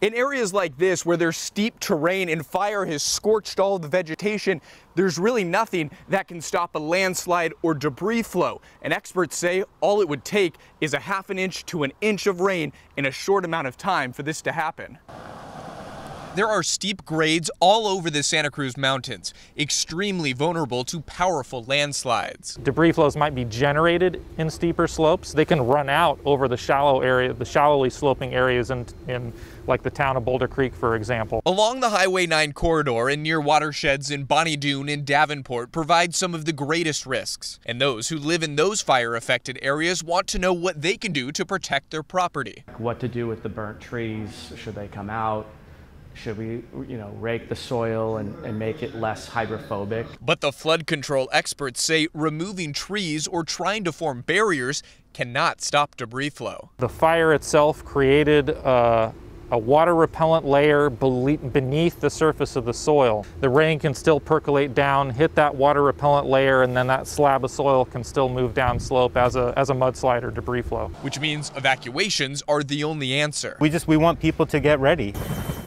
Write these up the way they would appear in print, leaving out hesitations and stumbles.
In areas like this, where there's steep terrain and fire has scorched all of the vegetation, there's really nothing that can stop a landslide or debris flow. And experts say all it would take is a half an inch to an inch of rain in a short amount of time for this to happen. There are steep grades all over the Santa Cruz Mountains, extremely vulnerable to powerful landslides. Debris flows might be generated in steeper slopes. They can run out over the shallow area, the shallowly sloping areas in like the town of Boulder Creek, for example. Along the Highway 9 corridor and near watersheds in Bonnie Doon and Davenport provide some of the greatest risks. And those who live in those fire-affected areas want to know what they can do to protect their property. What to do with the burnt trees? Should they come out? Should we, rake the soil and make it less hydrophobic? But the flood control experts say removing trees or trying to form barriers cannot stop debris flow. The fire itself created a water repellent layer beneath the surface of the soil. The rain can still percolate down, hit that water repellent layer, and then that slab of soil can still move down slope as a mudslide or debris flow. Which means evacuations are the only answer. We want people to get ready.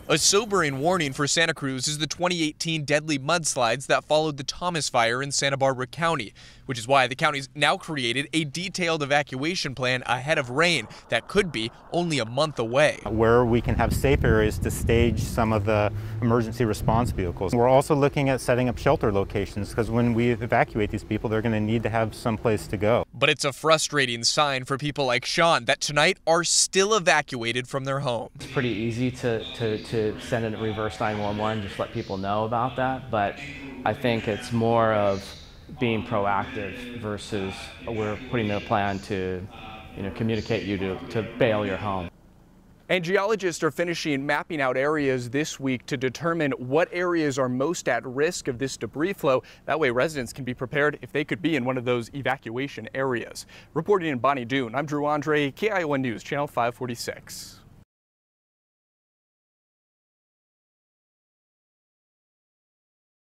A sobering warning for Santa Cruz is the 2018 deadly mudslides that followed the Thomas Fire in Santa Barbara County, which is why the county's now created a detailed evacuation plan ahead of rain that could be only a month away. Where we can have safe areas to stage some of the emergency response vehicles. We're also looking at setting up shelter locations because when we evacuate these people, they're going to need to have some place to go. But it's a frustrating sign for people like Sean that tonight are still evacuated from their homes. It's pretty easy to send a reverse 911, just let people know about that, but I think it's more of being proactive versus we're putting in a plan to communicate you to bail your home. And geologists are finishing mapping out areas this week to determine what areas are most at risk of this debris flow. That way residents can be prepared if they could be in one of those evacuation areas. Reporting in Bonnie Doon, I'm Drew Andre, KION News, Channel 546.